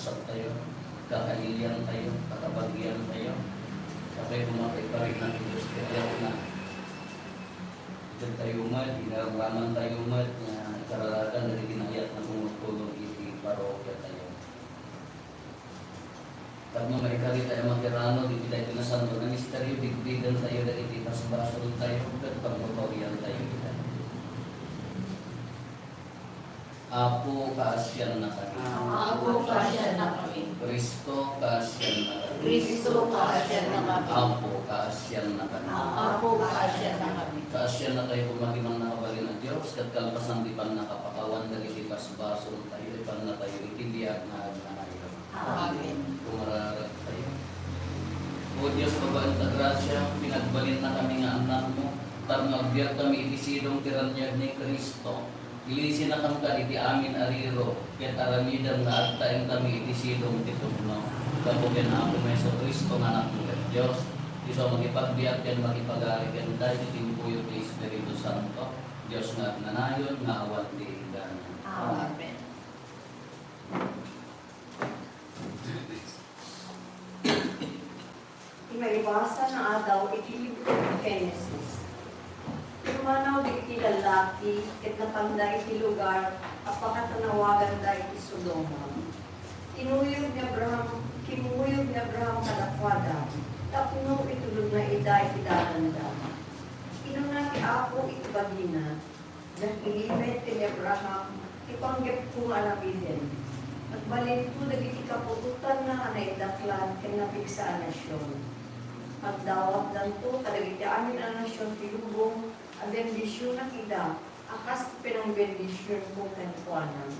kakasab tayo, kakailian tayo, kakabagyan tayo. Sabay kumapay-parik ng Diyos, kaya na. Diyan tayo umad, inaraman tayo umad, na ikaralagan, na ginayat na tumutulong iti parokya tayo. Pag mamarikari tayo magkirano, di tayo tinasan ng misteryo, bigbigan tayo, dahil iti pasbasol tayo, at pagmapawyan tayo kita. Apo kaasyan na kami. Apo kaasyan na kami. Kristo kaasyan na kami. Kristo kaasyan na kami. Apo kaasyan na kami. Apo kaasyan na kami. Kaasyan na tayo kumagimang nakabalin ng Diyos, kat kalpasan di pan nakapakawan, dahil iti pasbasol tayo, ipan na tayo, itindiyag na agnanayon. Amen. Kumararat tayo. O Diyos, babaan ta grasya, pinagbalin na kami nga anak mo, tar magbiyak kami itisilong tiranyag ni Kristo. Ilisin na kang ka iti amin ariro, ket aramidam na agtaeng kami itisilong titugno. Kabukin ako may sa Kristo nga anak mo ket Diyos. Iso magipagbiyak yan, magipag-ari yan, dahil itimpuyo ni Espiritu Santo. Diyos nga nanayon, nga awat di ganyan. Amen. Imalibasa na adaw iti libro ng Genesis. Tumanaw di iti lalaki, ket napanda iti lugar, apakatanawagan da iti Sodoma. Kinuyog ni Abraham kadakwada, tapno itulog na ida iti dalanda. Inuna ti Apo iti bagina, nagilibet ti Abraham, ipanggep kong alamiden. Nagbalin ko dagiti kapututan na anaidaklan ken napigsa a nasyon. Magdawat danto kadagiti amin a nasyon tilubong a bendisyon na ida, akas pinang bendisyon ko kenkuanan.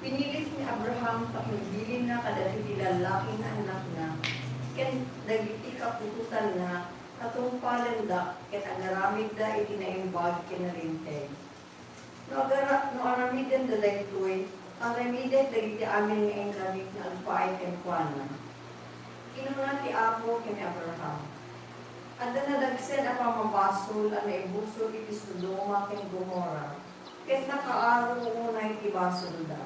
Pinilit ni Abraham pakibilin na kadagiti lalaki na anak na, ken dagiti kapututan na katungpalan da ket agaramid da iti naimbag kinarinteg. No aramiden da daytoy, aramiden dagiti amin nga engramid na alpaay kenkuanan. Inuna ti Apo ken Abraham. Adda nadagsen a pamabasol a naibusol iti Sodoma ken Gomorra, ket nakaaro unay iti basol da.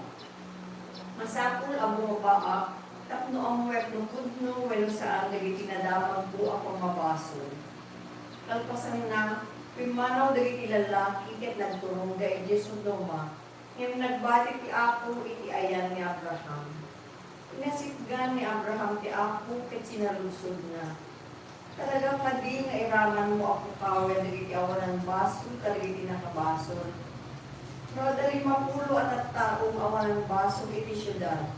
Masapul ang bumabaa, tapno ang web ng kudno, walo saan dagiti nadamag po a pamabasol. Kalpasan na, pimanaw dagiti lalaki ket nagturong da iti Sodoma, ngem nagbati ti Apo iti ayan ni Abraham. Inasitgan ni Abraham ti Apo ket sinalusod na. Talagang kadi nga iraman mo ako kawen dagiti awanan basol kadagiti nakabasol. No dali mapulo at taong awanan basol iti syudad.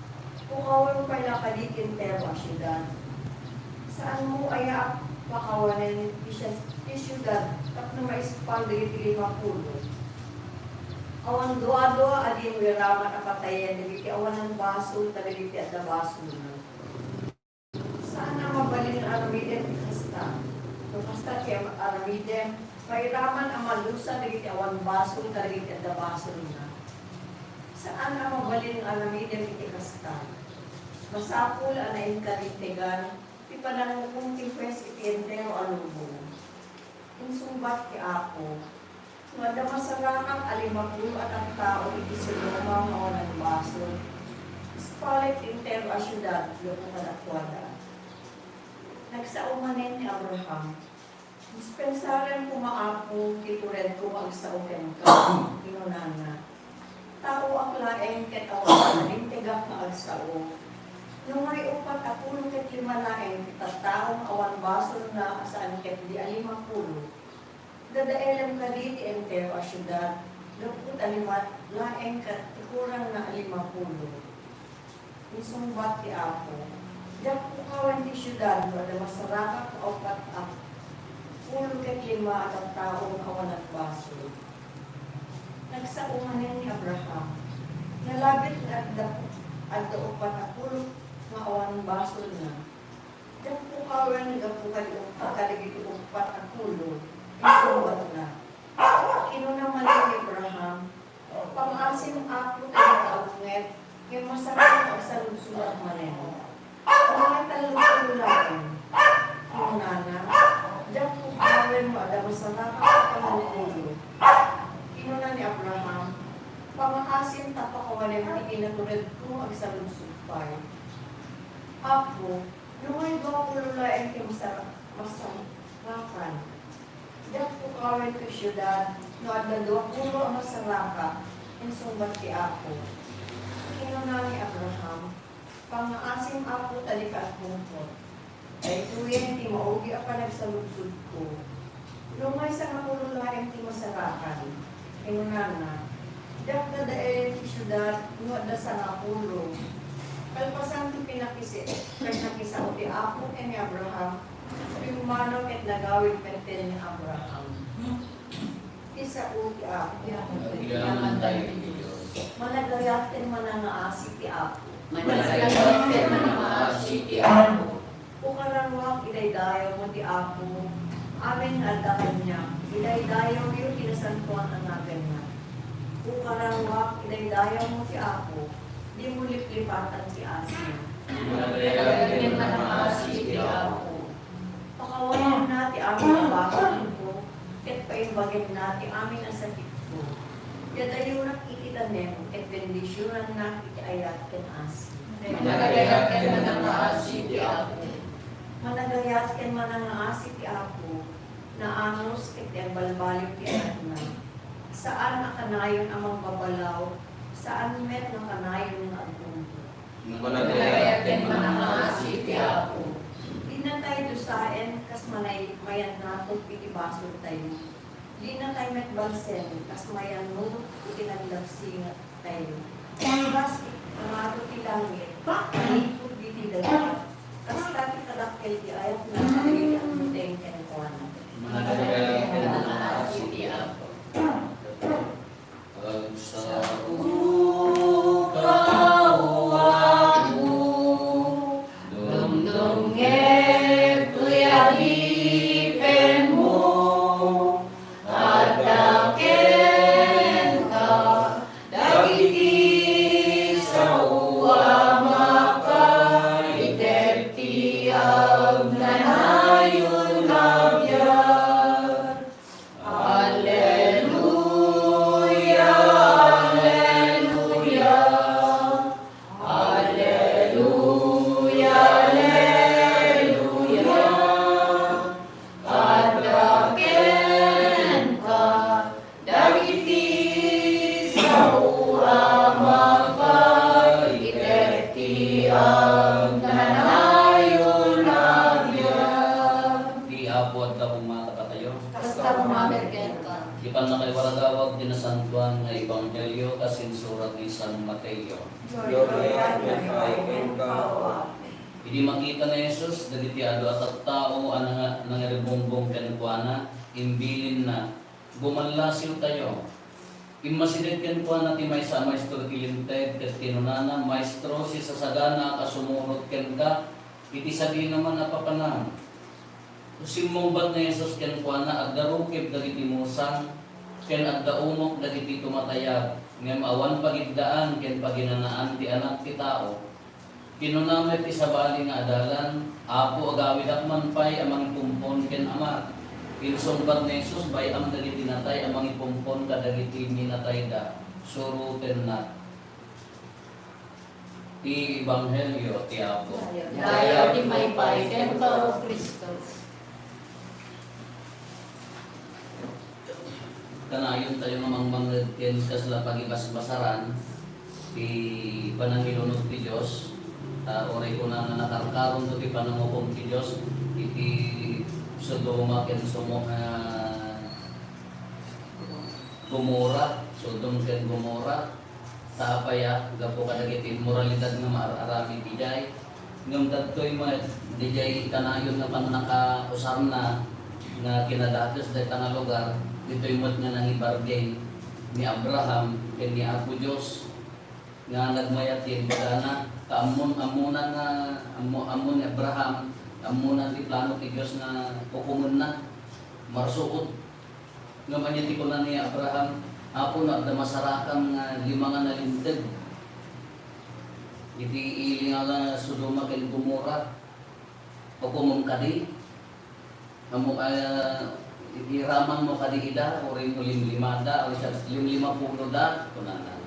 Kukawen pala kadikin terwa syudad. Saan mo aya pakawanan ti syudad tapno maispal dagiti 50. Awan doa-doa adi mo iraman apatayan dagiti awanan basol kadagiti adda basol na. Sana mabalin ang aramiden kasta. So kasta kaya aramiden, mairaman ang malusa dagiti awan basol kadagiti adda basol na. Saan ang mabalin ang aramiden iti kasta? Masapul ang nainkarintegan, ti panangukong ti pwes iti entero alubong. Insumbat ti Apo, nga masarakan alimapulo at ang tao iti Sodoma nga walang basol. Spalit entero a syudad, loko kadakwada. Nagsaumanin ni Abraham. Dispensaran kumaapo, titured ko ang sauken ka, inunana. Tao ang laeng ket awan, nalintegak na agsao. Nung may upat apulo ket 5 laeng, taong awan basol na asaan ket di 50. Dadaelam ka di entero a syudad, lupot alimat laeng ket kurang na 50. Isumbat ti Apo. Dak po kawan ti syudad, wala masaraka ka opat ak. Pulo ket 5 at ang taong awan at basol. Nagsaumanin ni Abraham. Nalabit at upat at pulo nga awan basol na. Dak po kawan kadagiti upat at pulo. Isumbat na. Naman ni Abraham, pang-asim ako tayo kaunget, kaya masarap ang salusulat maneho. Mga talong-talulain, kinunana, diyak po kawin mo, ada masarap ang kalukulo. Kinuna ni Abraham, pang-asim asin tapakawalan ang ikinatulad ko ang saludsupay. Apo, nung ay ba ko lulain kay masarakan? Dak po kawin ko syudad, no at nadua puro ang masaraka, insumbat ti Apo. Kinuna ni Abraham, pang-asim Apo talika at kumpot. Ay tuyen ti maugi ang panagsaludsud ko. Nung ay sa nakululain ti masarakan, kinuna na, dak na dael ti syudad, no at sa napulo. Kalpasan ti pinakisi, pinakisa ko ti Apo kay ni Abraham, yung manong at nagawin penten ni Abraham. Isa ko ti Apo, Yaman tayo ni Diyos. managayatin manangaasi ti Apo. Managayatin manangaasi ti Apo. Ukarangwang idaydayaw mo ti Apo, amin aldakan niya, idaydayaw yung kinasantuan ang natin niya. Ukarangwang idaydayaw mo ti Apo, di mo liplipatan ti asin. Managayatin manangaasi ti Apo. Pakawalan na ti amin ang bakit ko, ket paimbagin na ti amin ang sakit ko. Yadayo na ititanem, ket bendisyonan na iti ayat ken asin. Managayatin manangaasi ti Apo. Managayat ken manangaasi ti Apo, na anos ket ang balbaliw ti anak na. Saan nakanayon ang magbabalaw, saan met nakanayon ng agpunto. Managayatin manangaasi ti Apo. Di na tayo dusaen, kas mayan nato iti basod tayo. Di na tayo met balsen, kas mayan mo iti nagdapsingat tayo. Kas amato ti langit, ikot di ti dagat. Kas tati kadakkel ti ayat na iti ang muteng ken kuan. Managayatin manangaasi ti Apo. Pag sa ukaw ako, Dumdumget tuyalipen mo, adaken ka, dagiti sa uama ka, iterti ang nanayon nagyar. Alleluia, alleluia, alleluia, alleluia. Adaken ka, dagiti sa uama ka, iterti ang nanayon nagyar. di Apo at kapong matakatayo. Basta umamerken ka. Di pa na kay waradawag dinasantuan nga Ebanghelyo kasin surat ni San Mateo. Hindi makita na Jesus, dagiti ado at tao ang nangaribongbong kankuana, imbilin na, bumanlasiw tayo. Imasidid kankuana ti may sa maestro kilinted, kat kinunana, maestro si sasagana kasumurot ken ka, iti sagi naman napapanam. Simong na Jesus kankuana, agdarukib dagiti musang, ken agdaumok dagiti tumatayag, ngem awan pagigdaan ken paginanaan ti anak ti tao. Kinunamit ti sabali nga adalan, Apo agawid akman pay amang itumpon ken ama. Insumbat ni Jesus bayam dagiti natay amang ipumpon kadagiti minatay da, suruten na. Ti Ebanghelyo ti Apo. Daya ti may paiden ka o Kristo. Kanayon tayo namang mangagken kasla pagibas-basaran ti panangilunod ti Dios. Oray ko na nakarkaron to ti panangupong ti Dios iti Sodoma ken Gomora, Sodom ken Gomora. Taapaya gapo kadagiti moralidad nga maararami ti jay. Ngem dadtoy dijay kanayon nga panakausar na nga kinadatos dayta nga lugar. Dito'y mat nga nangibargay ni Abraham ken ni Apo Dios nga nagmayatin kana amunan nga amon ni Abraham amunan ti plano ti Dios nga hukumon na marsuot nga manya ti kunan ni Abraham apo na masarakan nga lima nga nalinteg iti iling nga Sodoma ken Gomora hukumon kadi amo iraman mo kadi ida o rin limlimada o sa 50 da kunana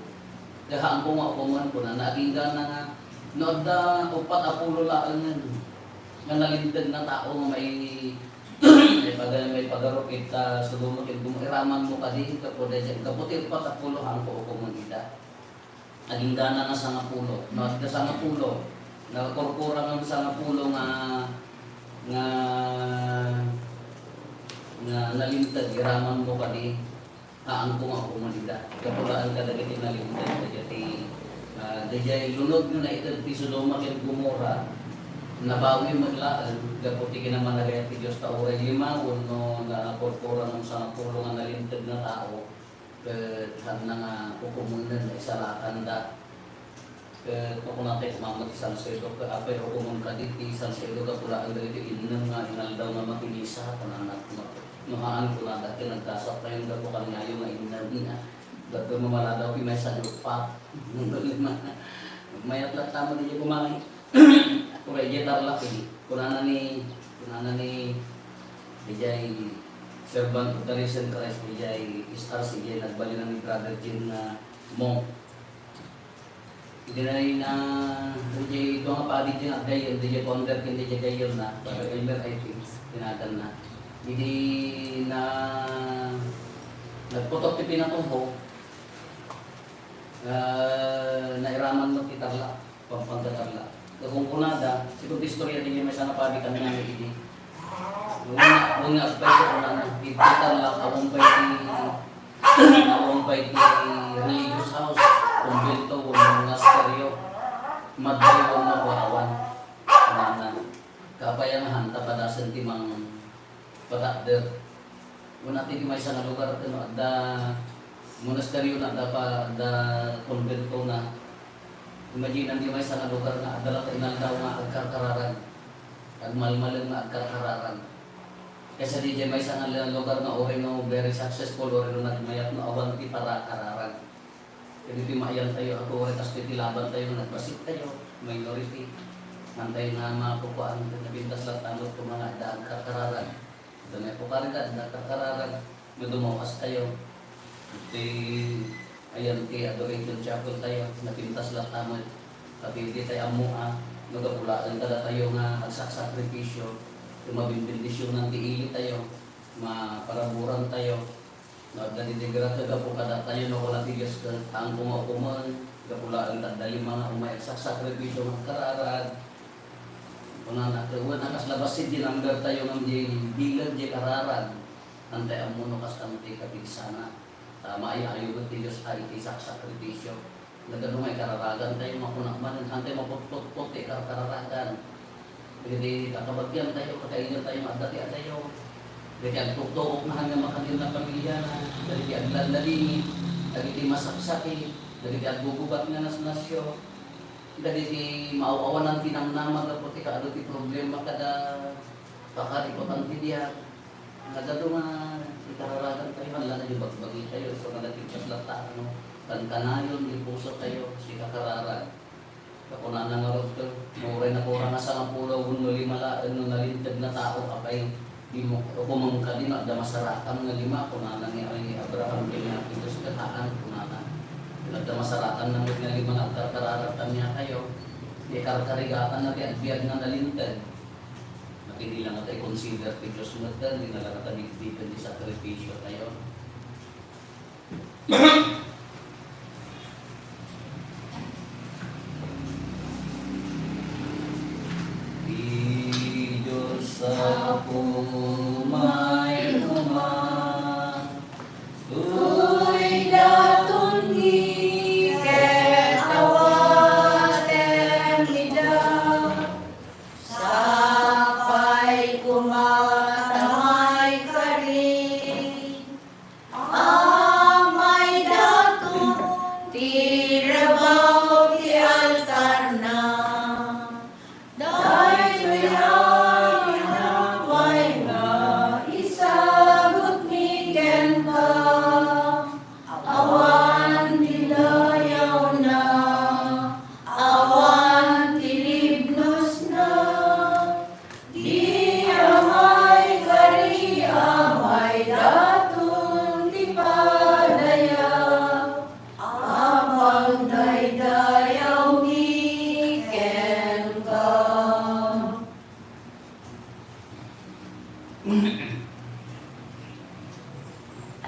Gahaan ko nga kuman ko na naging gana nga nood na upat apulo laan nga nga nalindag na tao nga may pagarupit ka sulumakit iraman mo kadi kapuda dyan kaputi upat apulo ang ko kuman ida. Naging gana nga sa nga pulo. Nood ka sa nga pulo. Nakakurkura nga sa nga pulo nga nalintag iraman mo kadi ang ko nga kumanida kapulaan ka dagiti nalintag dagiti dajay lunod nga na ito ti Sodoma ken Gomora nabawi maglaan gaputi kinamanagay ti Dios ta oray limawon no nakakurkura ng sa pulo nga nalintag na tao ket hanna nga kukumunan na isalakan da ket kung natin kumamat isang sedo ka apay hukumon ka diti isang sedo ka pulaan dagiti inang nga inaldaw nga makinisa kananak nuhaan ko na dati nagkasap tayong gato kanyayo nga inan na gato mamala daw may sa lupa mayat lang tama din yung kumain kung kaya gitar laki kunana ni Dijay servant of the risen Christ Dijay Star si Dijay nagbali na ni Brother Jim na monk hindi na Dijay ito nga padi dyan at gayon Dijay founder kin Dijay gayon na para Elmer I think tinagan na hindi na nagputok ti pinatuho nairaman mo kitarla pagpagkatarla kung kunada siguro istorya din yung may sana padi kami nga hindi una aspay sa kunana kitarla awang pay ti religious house kumbento monasteryo madriwan na buhawan kunana kapayanahan tapadasan ti mang patakder una ti may sa lugar da monasteryo na da konbento na imagine ang di may sa lugar na adala ka inaldaw nga agkarkararan agmalmalang nga agkarkararan kasi di may sa lugar na ori no very successful ori no nagmayat no awan ti para kararan kaya di mayan tayo ako ori tas titilaban tayo nagbasit tayo minority nantay nga mapukuan nabintas lang tanot ko mga daang karkararan damay po karga nakakararan madumawas tayo ayan ti adoration chapel tayo napintas lang tamod tapi di tayo amua nagapulaan kada tayo nga agsakripisyo mabimbindisyon ng tiili tayo maparaburan tayo nagdadidigra ka po kada tayo no wala ti Diyos ang kumakuman gapulaan tanda yung mga umayagsakripisyo ng kararan kuna nakawan ang kaslabasin din ang tayo ng bilag di kararan antay ang muno kas kamti kapigsana tama ay ayugot ti Diyos ay isak sakripisyo nagadumay kararagan tayo makunakman antay maputput ti kararagan jadi kakabagyan tayo kakaingan tayo magdati tayo jadi ang tuktok na hanggang makadil na pamilya na jadi ang lalini jadi masaksaki jadi ang gugubat nga nasyo jadi maawawan ng tinamnama kapag ikaado ti problema kada pakarikot ang tidiya nagado nga ikararagan tayo hala na yung bagbagi tayo so nagatipas lata tantanayon yung puso tayo si kakararan kapunan nga rin ito muray na kurang nga sa pulo nuli malaan no nalintag na tao kapay di mo kumangka din at damasarakan nga lima kunanan ni Abraham pinapito sa kataan kunanan nagdamasarakan ng nga lima nga karkararatan niya kayo di karkarigatan na at biyag na nalintag at hindi lang natin consider ti Diyos matan hindi na lang natin di sakripisyo tayo sa pumay kumang Uy datun ni ketawaten lidaw Sapay kumatamay kari Amay datun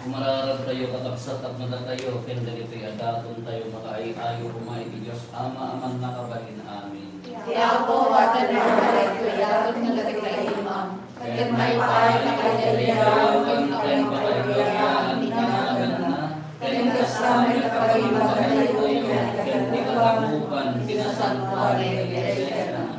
Umararag tayo kakabsat at madatayo, kaya dito'y adaton tayo makaayo kumain ni Diyos, Ama, aman nakabalin amin. Kaya ako, watan na nakalay ko, yatot ng gatagay imam. Kaya may pahay na kaya-yawan na kayang pakayayaan, tinanagan na. Kaya kasamay na pag-ibagay ko yung Kagkaguban, pinasantuan ng Iglesia.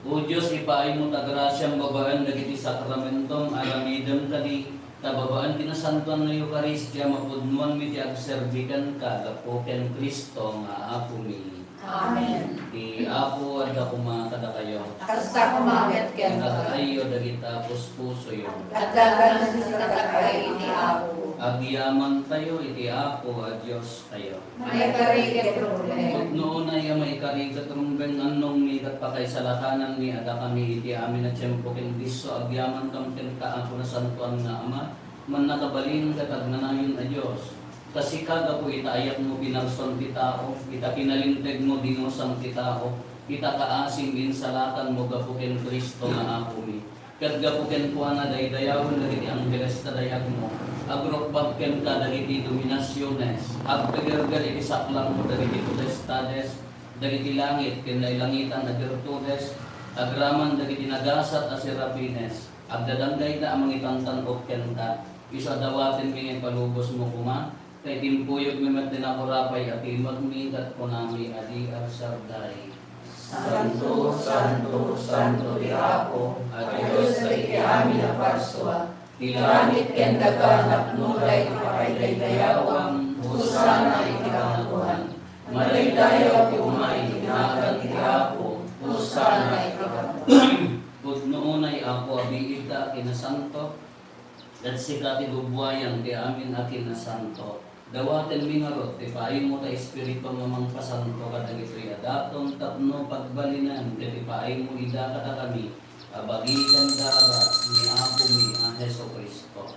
O Diyos, ipaay mo tagrasyang babaan dagiti sakramentong aramidam kadi tababaan kinasantuan na Eucharistia mapudmuan mi ti agserbikan ka gapoken Kristo nga apo mi. Amen. Ti apo at kuma kada kayo. Kasta kumagat ka Nagkakayo dagita puspuso yo. at dagan na sa katakay ni ako. Agyaman tayo iti apo at Diyos tayo. May karigit problem. Noon ay may karigat rumbeng anong mikat pa kay salatanan ni ada kami iti amin na tiyempo ken Kristo agyaman kam ken kaapo na santuan nga ama man nakabalin katag nanayon a Dios kasi kaga po itaayat mo pinarson ti tao ita kinalinteg mo dinosang ti tao ita kaasing din salatan mo gapo ken Kristo nga apo mi ket gapo ken kuana daydayawon dagiti anggeles tadayag mo agrokbag ken ka dagiti dominasyones agpegerger iti saklang mo dagiti potestades dagiti langit ken langitan na virtudes agraman dagiti nagasat a serapines agdadanggay na amang itantan-ok ken ka isa dawaten mi palubos mo kuma kay timpuyog mi met tinakurapay at imag mi kat kunami adi arsarday. Santo, Santo, Santo di ako, At Diyos sa iti amin na parswa. Langit Langit ken daga napnulay pakaydayawan, husana iti kamuhan. Malaydayaw ti umay tinagan ti ako, husana iti kamuhan. Pudnoon ay ako abiita kinasanto at sikati bubuayan ti amin akin na santo. Dawaten mi ngarot, ti paayon mo ta espiritu mamang pasanto kadagitoy adaton tapno pagbalinan, ti paayon mo ida kada kami, abagikan dara ni Apo mi ang Heso Kristo.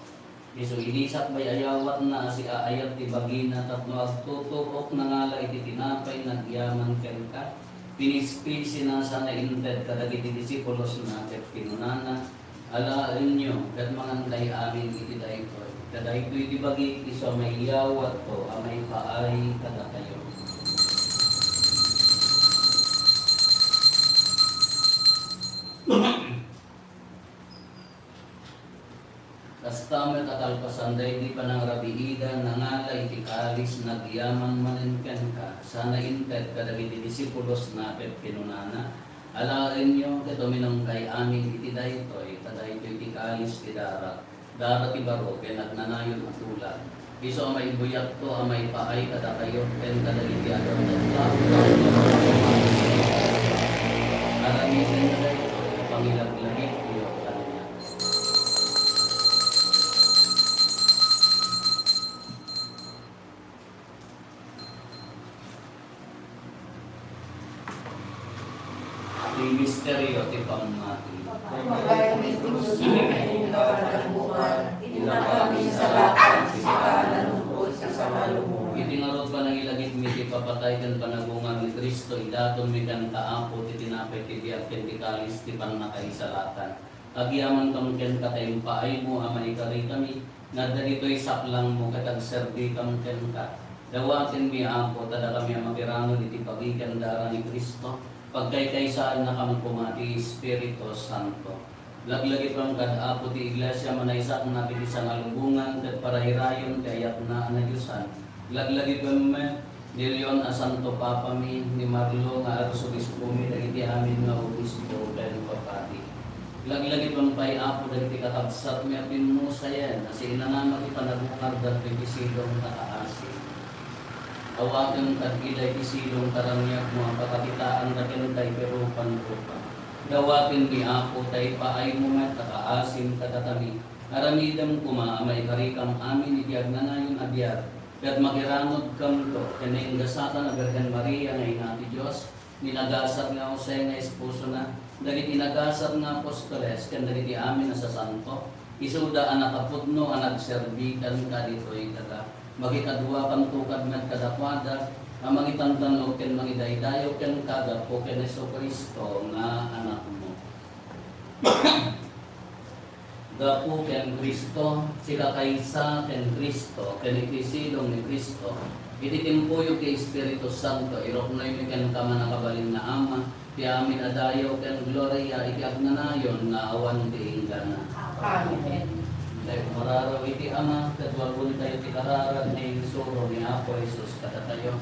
Isu ilisak bay ayawat na si aayat ti bagina tapno agtutukok na ngala iti tinapay nagyaman ken ka. Pinispisi na sana inted kadagiti disipulos na ket pinunana. Alain nyo, kat mangantay amin iti daytoy. Kaday ko iti bagi iso may iyawat ko, amay paay kada kayo. Kastamet at alpasanday di pa ng rabiida, nangala iti kalis, nagyaman maninken ka. Sana inted kadagiti disipulos na pet pinunana. Alain nyo, katuminong kay amin iti daytoy, kaday ko iti kalis ti darat. Darat ti baro, kaya nagnanayon at tulad. Iso amay buyat to, amay paay kada kayo, ken kadagiti agaw na aramitin na dayto, pangilag-lagit iyo kanya. Ti misteryo ti pamati. Magaling Diyos mo kung kakalangbukan, ilang kami sa lakas, sa kalalungkot, sa salubong. Itingarot pa ng ilagit mi ti papatay ken panagungan ni Kristo idaton mi kan kaapo ti tinapay ti biak ken ti kalis ti pannakaisalatan. Agyaman kam ken katayong paay mo amay kari kami nga dagitoy saklang mo katag serbi kam ken ka. Dawaten mi ampo tada kami makirangon iti pagikan dara ni Kristo. Pagkaykaysaan na kang kumati Espiritu Santo. Laglagi pang kadapo ti Iglesia manaysak na piti sa ngalubungan kat parahirayon kayat na anadyusan. Laglagi pang ni Leon a Santo Papa mi ni Marlo nga Arsobispo mi dagiti amin nga obispo ken papati. Laglagi pang pay apo dagiti katabsat mi apin mo sayen asi inanama ti panagukar dat ti silong nakaasi. Awagan tagilay isilong karangyak mga pakakitaan na kinutay pero panrupa. Dawatin ni Apo tay paay mo met kakaasim katatami. Aramidam kuma amay karikam amin itiag na nayon abyar. Kat makiranod kam to kaneng gasatan na Virgen Maria nga inati Diyos. Ninagasat nga Jose nga esposo na. Dagiti nagasat nga apostoles kan dagiti amin na sa santo. Isuda anak apudno anak serbikan ka dito'y kada. Magikadwa kang tukad met kadakwada, ang mangitantanog ken mangidaydayo ken kada po ken Heso Kristo nga anak mo. gapu ken Kristo, sika kaysa ken Kristo, ken itisilong ni Kristo, ititimpuyo kay Espiritu Santo, irok na yun ken kama nakabalin na Ama, ti amin adayo ken gloria, iti agnanayon nga awan ti inggana. Amen. Dahil mararaw iti Ama, katwalbon tayo ti kararag ni suro ni Apo Jesus kada tayo.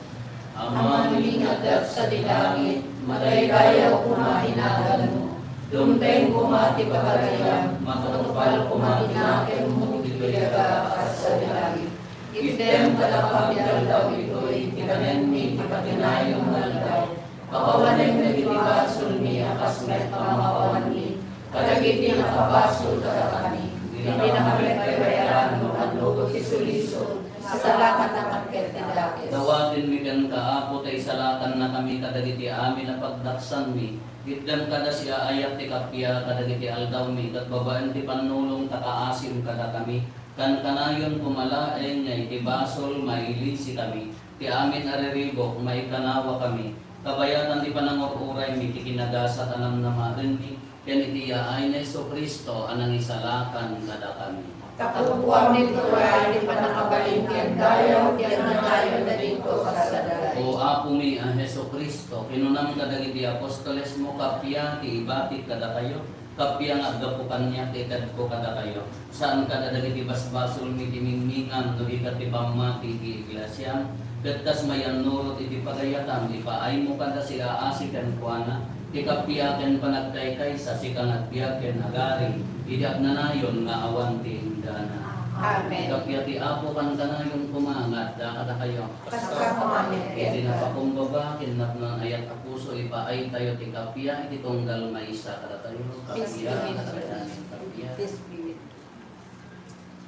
Ama mingadat sa dilangit, madaydayaw kumahinagan mo. Dumteng kumati pagkagayam, matutupal kumatinakin mo, itiyaga at sa dilangit. Item kalapag daw ito'y tikanen mi tipatinayong malday. Kapawanin na itibasul mi akas met pamapawan mi. Kadagiti nakabasul kadakani. Hindi na kami kaibayaran mo ang lugot isuliso. Salamat ang pagkirtidakis. Dawatin mi kan kaapo tay salatan na kami kadagiti amin na pagdaksan mi. Gitgan kada siya ayat ti kapya kadagiti aldaw mi kat babaan ti panulong takaasim kada kami. Kan kanayon pumalaen nga iti basol mailisi kami. Ti amin ariribok maikanawa kami. Kabayatan ti panangururay mi ti kinagasa tanam na marin mi. Ken iti yaay na Hesus Kristo anang isalakan kada kami. Kapupuan nito ay di pa nakabalintian tayo, diyan na tayo na dito kasadalay. O apo mi ang Hesus Kristo, kinunam kadagiti apostoles mo kapya ti ibati kada kayo, kapya nga gapukan niya ti kadko kada kayo. Saan kada dagiti basbasol mi ti mingmingan no ikat ti pamati ti iglesia, katkas mayan nurot iti pagayatan, ipaay mo kada sila asikan kuana, ti kapyaken panagkaykay sa sikang agbiyaken agari, idak na nayon nga awan ti indana. Amen. Kapya ti apo kan kanayon kumangat, da kada kayo. Kaskakumanin Iti kita. napakumbaba, kinap ng ayat a puso, ipaay tayo ti kapya, iti tunggal maisa kada tayo. Kapya, kada kapya.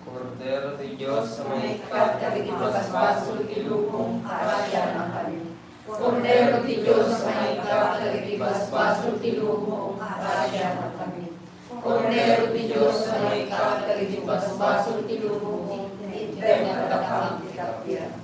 Cordero de Diyos sa may Kat kabigit basbasul ilubong karaya ng kami. Kordero ti Diyos may kabigit basbasul ilubong karaya ng kami. Kordero ti Diyos may kabigit basbasul ilubong item na kadakang kapya.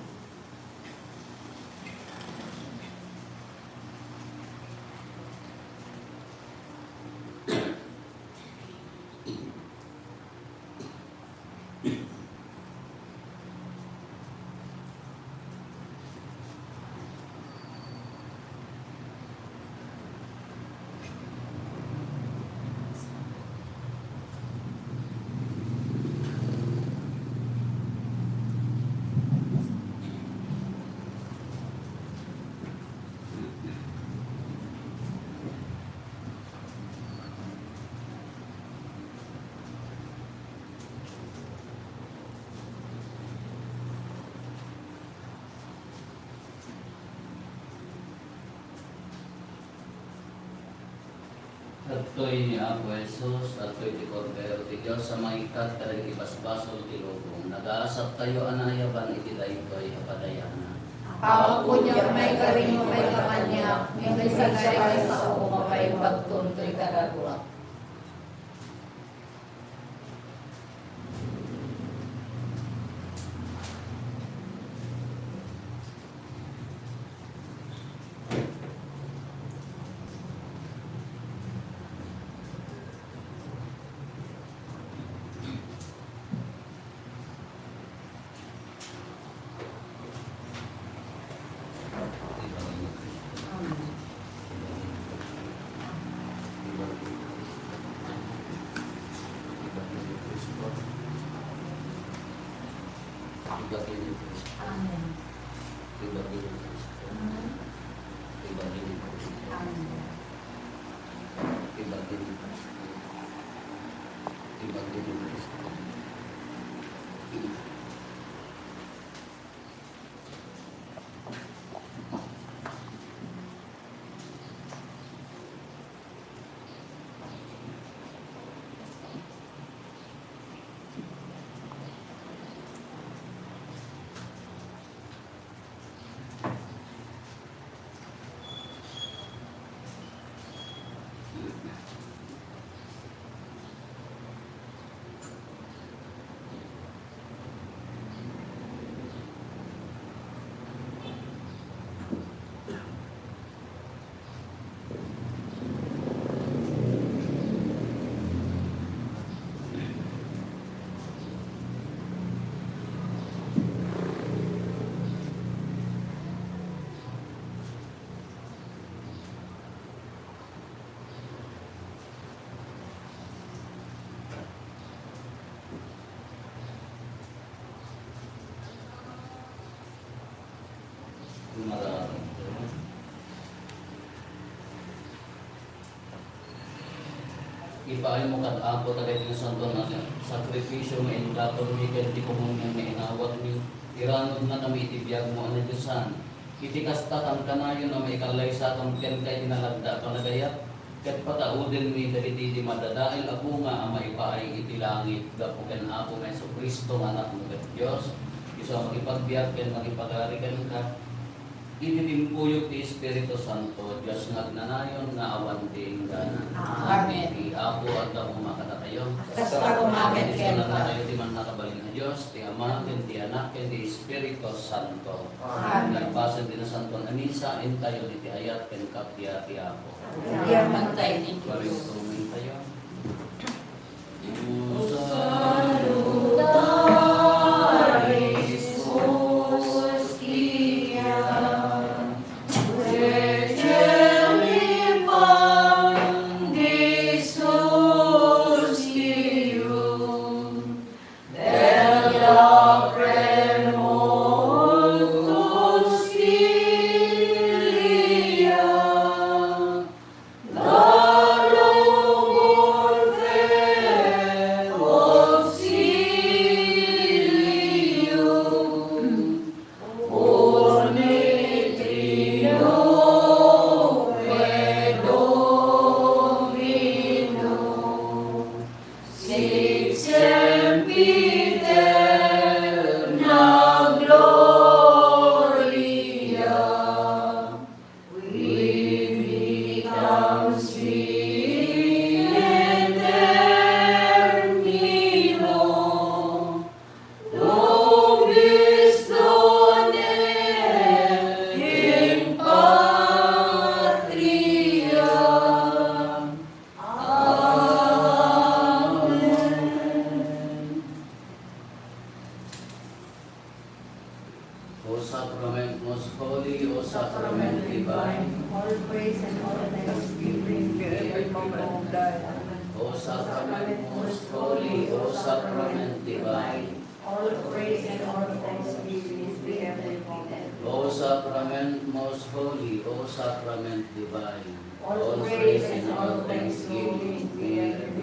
Atoy ni Apo Jesus, atoy ti Cordero ti Diyos sa maikat kadagiti basbasol ti lubong. Nagaasap tayo anayaban iti daytoy apadayana. Ako niya may karino may kamanya, may sagay sa umo may pagtuntoy karagwa. Ibagi ni Kristo. Amen. Ibagi ni Kristo. Ibagi ni Kristo. Amen. Ibagi ni Kristo. Ibagi ni Kristo. Ipaay mo kat ako tagay ng santo na sakripisyo mo indaton mi ket di komunyan mi inawat mi iranod na kami itibiyag mo ano Diyosan. Iti kasta kan kanayon na may kalay sa atong ken kay dinalagda panagayat ket patauden mi dagiti di madadail ako nga ama ipaay iti langit gapo ken ako nga Hesus Kristo nga anak mo ket Dios. Isa makipagbiag ken makipagari ken ka. Ititimpuyok ti Espiritu Santo, Diyos nagnanayon nga awan ti ingganan. Amen. Ti Apo at ako makata kayo. Basta kumakit Ito ken lang na ka. kayo ti man nakabaling na Diyos, ti Ama, ken ti Anak, ken ti Espiritu Santo. Amen. Nagbasan din na Santo na misa, in tayo iti ayat, ken kapya ti Apo. Diyan man tayo ni Baring Diyos. tuming tayo. O sacrament most holy, O sacrament divine, All praise and all thanks be bring to every moment of God. O sacrament most holy, O sacrament divine, All praise and all thanks be bring to every moment. O sacrament most holy, O sacrament divine, All praise and all thanksgiving be every